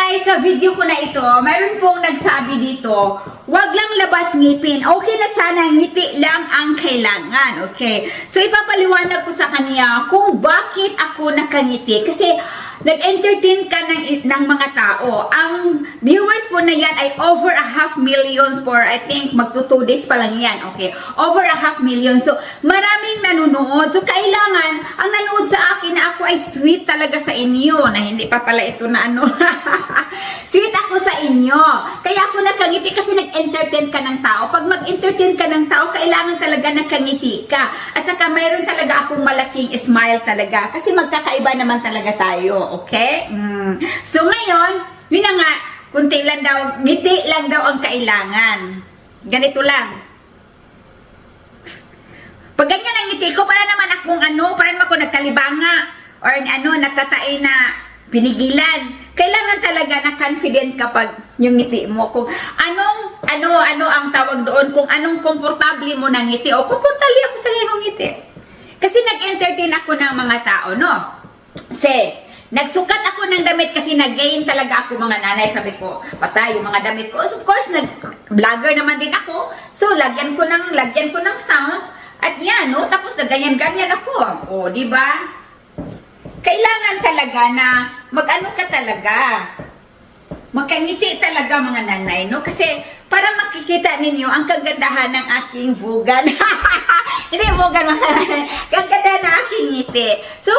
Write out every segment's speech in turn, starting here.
guys, sa video ko na ito, mayroon pong nagsabi dito, wag lang labas ngipin. Okay na sana, ngiti lang ang kailangan. Okay. So, ipapaliwanag ko sa kanya kung bakit ako nakangiti. Kasi, nag-entertain ka ng mga tao. Ang viewers po na yan ay over 500,000 for, I think, magto 2 days pa lang yan. Okay. Over 500,000. So, maraming nanonood. So, kailangan, ang nanood sa akin na ako ay sweet talaga sa inyo. Na hindi pa pala ito na ano. Sweet ako sa inyo. Kaya ako nakangiti kasi nag-entertain ka ng tao. Pag mag-entertain ka ng tao, kailangan talaga nakangiti ka. At saka mayroon talaga akong malaking smile talaga. Kasi magkakaiba naman talaga tayo. Okay? So ngayon, yun na nga, kunti lang daw, ngiti lang daw ang kailangan. Ganito lang. Pag ganyan ang ngiti ko, para naman akong para naman ako nagkalibanga or natatain na pinigilan. Kailangan talaga na confident kapag yung ngiti mo. Kung ano ang tawag doon, kung anong komportable mo na ngiti. O, komportable ako sa ganong ngiti. Kasi nag-entertain ako ng mga tao, no? Nagsukat ako ng damit kasi nag-gain talaga ako mga nanay. Sabi ko, patay yung mga damit ko. So, of course, vlogger naman din ako. So, lagyan ko ng sound. At yan, no? Tapos, ganyan-ganyan ako. O, di ba? Kailangan talaga na mag-ano ka talaga. Makangiti talaga mga nanay, no? Kasi para makikita ninyo ang kagandahan ng aking vugan. Hindi vugan mga nanay. Kagandahan ng aking ngiti. So,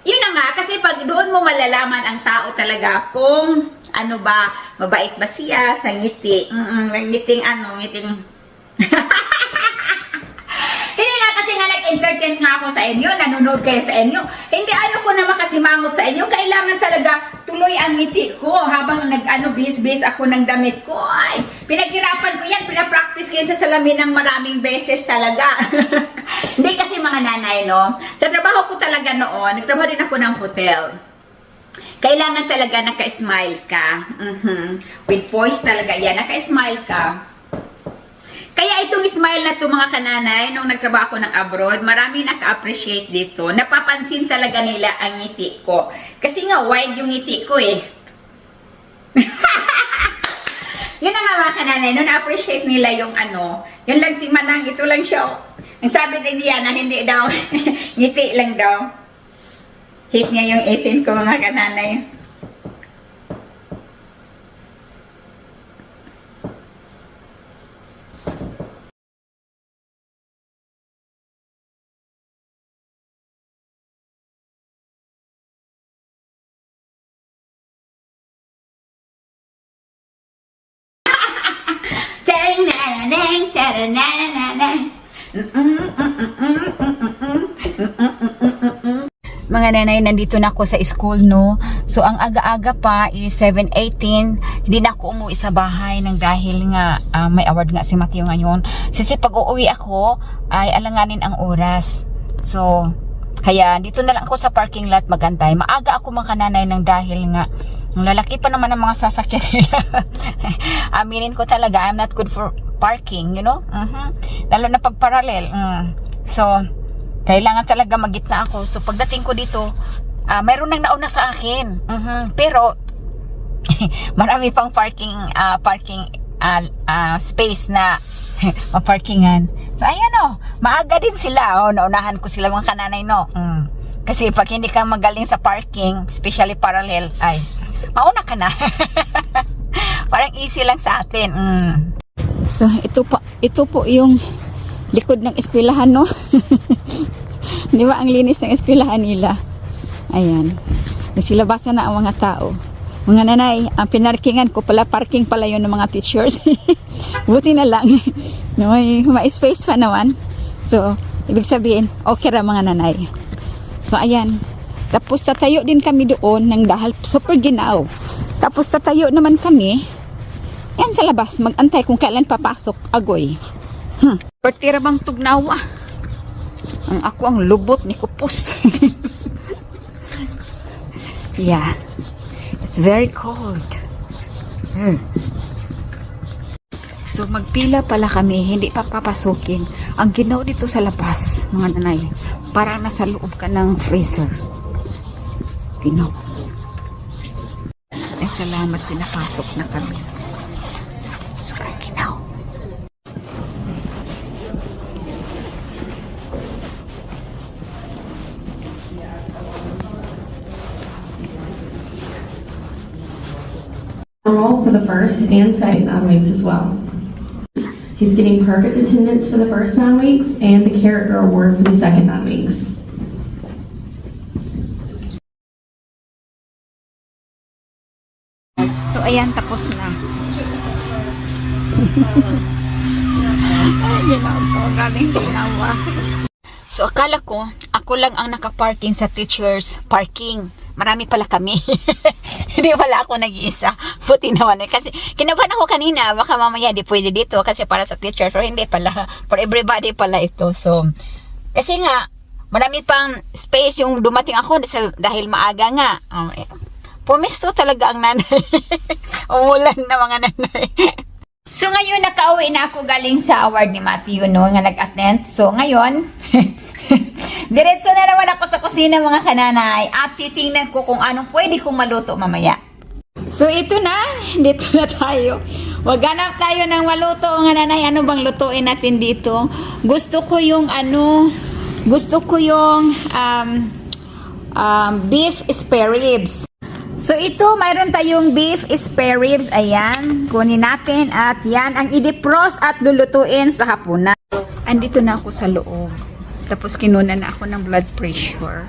yun na nga. Kasi pag doon mo malalaman ang tao talaga kung ano ba, mabait ba siya sa ngiti. Ngiting. Hindi nga kasi nga nag-entertain nga ako sa inyo, nanonood kayo sa inyo. Hindi ayoko na makasimangot sa inyo. Kailangan talaga tuloy ang ngiti ko habang bis-bis ako ng damit ko. Ay, pinaghirapan ko yan, pinapractice ko yan sa salamin ng maraming beses talaga. Hindi kasi mga nanay, no? Sa trabaho ko talaga noon, nagtrabaho din ako ng hotel. Kailangan talaga naka-smile ka. With voice talaga yan, naka-smile ka. Kaya itong smile na to mga kananay, nung nagtrabaho ako ng abroad, marami naka-appreciate dito. Napapansin talaga nila ang ngiti ko. Kasi nga, wide yung ngiti ko eh. Yun na nga mga kananay, nung na-appreciate nila yung yun lang si Manang, ito lang siya. Ang sabi din niya na hindi daw, ngiti lang daw. Hit niya yung ipin ko mga kananay. Mga nanay, nandito na ako sa school, no? So, ang aga-aga pa is 7:18. Hindi na ako umuwi sa bahay nang dahil nga may award nga si Matthew ngayon. Kasi pag uuwi ako, ay alanganin ang oras. So, kaya dito na lang ako sa parking lot magantay. Maaga ako mga nanay nang dahil nga ang lalaki pa naman ang mga sasakyan nila. Aminin ko talaga, I'm not good for parking, you know? Lalo na pag parallel. So, kailangan talaga magitna ako. So, pagdating ko dito, mayroon nang nauna sa akin. Pero, marami pang parking space na maparkingan. So, ayan maaga din sila. Naunahan ko sila mga kananay, no? Kasi pag hindi ka magaling sa parking, especially parallel, ay, mauna ka na. Parang easy lang sa atin. So, ito po yung likod ng eskwelahan, no? Di ba ang linis ng eskwelahan nila? Ayan. Nasilabasan na ang mga tao. Mga nanay, ang pinarkingan ko pala, parking pala yun ng mga teachers. Buti na lang. May space pa naman. So, ibig sabihin, okay ra mga nanay. So, ayan. Tapos tatayo din kami doon ng dahil super ginaw. Tapos tatayo naman kami. Yan sa labas, mag-antay kung kailan papasok. Agoy. Pertira bang tugnawa? Ako ang lubot ni Kupos. Yeah. It's very cold. So, magpila pala kami. Hindi pa papasukin. Ang ginaw dito sa labas, mga nanay. Parang nasa loob ka ng freezer. Ginaw. Salamat, pinapasok na kami. So, now. Roll for the first and second 9 weeks as well. He's getting perfect attendance for the first 9 weeks and the character award for the second 9 weeks. So, ayan, tapos na. Ay, ginawa ko. Galing ginawa. So, akala ko, ako lang ang nakaparking sa teacher's parking. Marami pala kami. Hindi pala ako nag-iisa. Puti naman. Kasi, kinabahan ako kanina. Baka mamaya di pwede dito kasi para sa teacher. Pero hindi pala. For everybody pala ito. So, kasi nga, marami pang space yung dumating ako dahil maaga nga. Pumisto talaga ang nanay. Umulan na mga nanay. So ngayon nakauwi na ako galing sa award ni Matthew, no, nga nag-attend. So ngayon, diretso na naman ako sa kusina mga kananay at titingnan ko kung anong pwede kong maluto mamaya. So ito na, dito na tayo. Waghanap tayo ng maluto mga nanay. Ano bang lutuin natin dito? Gusto ko yung beef spare ribs. So ito, mayroon tayong beef spare ribs. Ayan, kunin natin at yan ang i-defrost at lulutuin sa hapunan. Andito na ako sa loob. Tapos kinuna na ako ng blood pressure.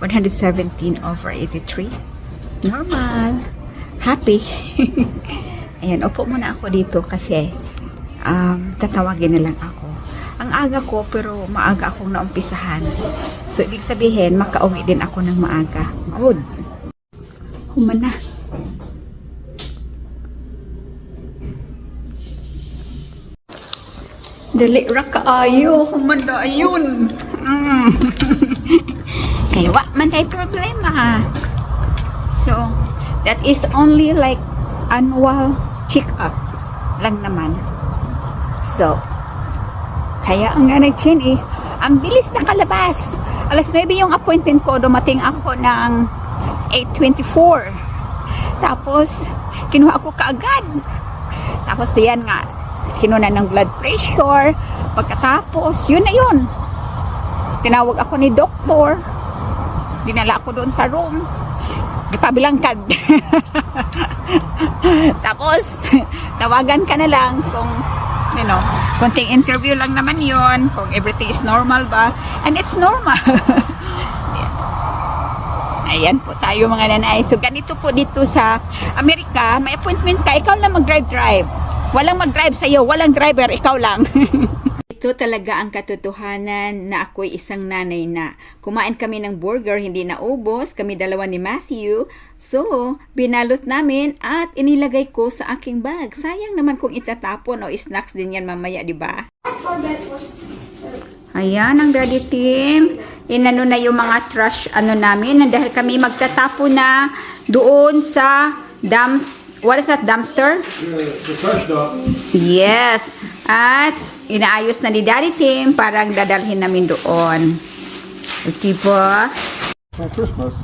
117/83. Normal. Happy. Ayan, upo muna ako dito kasi tatawagin na lang ako. Ang aga ko pero maaga akong naumpisahan. So, ibig sabihin, makauwi din ako ng maaga. Good. Humana. Dali ra kaayo. Humana ayun. Kaya wa man tayo problema. So, that is only like annual check-up lang naman. So, kaya ang nanay Chen ang bilis na kalabas. Alas 9 yung appointment ko. Dumating ako ng 8:24. Tapos, kinuha ako kaagad. Tapos, yan nga. Kinuha ng blood pressure. Pagkatapos, yun na yun. Tinawag ako ni doktor. Dinala ako doon sa room. Ipabilangkad. Tapos, tawagan ka na lang kung konting interview lang naman yon kung everything is normal ba, and it's normal. Ayan po tayo mga nanay. So ganito po dito sa Amerika, may appointment ka, ikaw lang mag-drive. Walang mag-drive sa'yo, walang driver, ikaw lang. Ito talaga ang katotohanan na ako'y isang nanay na. Kumain kami ng burger, hindi naubos, kami dalawa ni Matthew. So, binalot namin at inilagay ko sa aking bag. Sayang naman kung itatapon o snacks din yan mamaya, di ba? Ayan ang daddy team. Inano na yung mga trash namin dahil kami magtatapo na doon sa what is that, dumpster? The trash dump. Yes. At inaayos na ni Daddy Tim, parang dadalhin namin doon. Diba? For Christmas.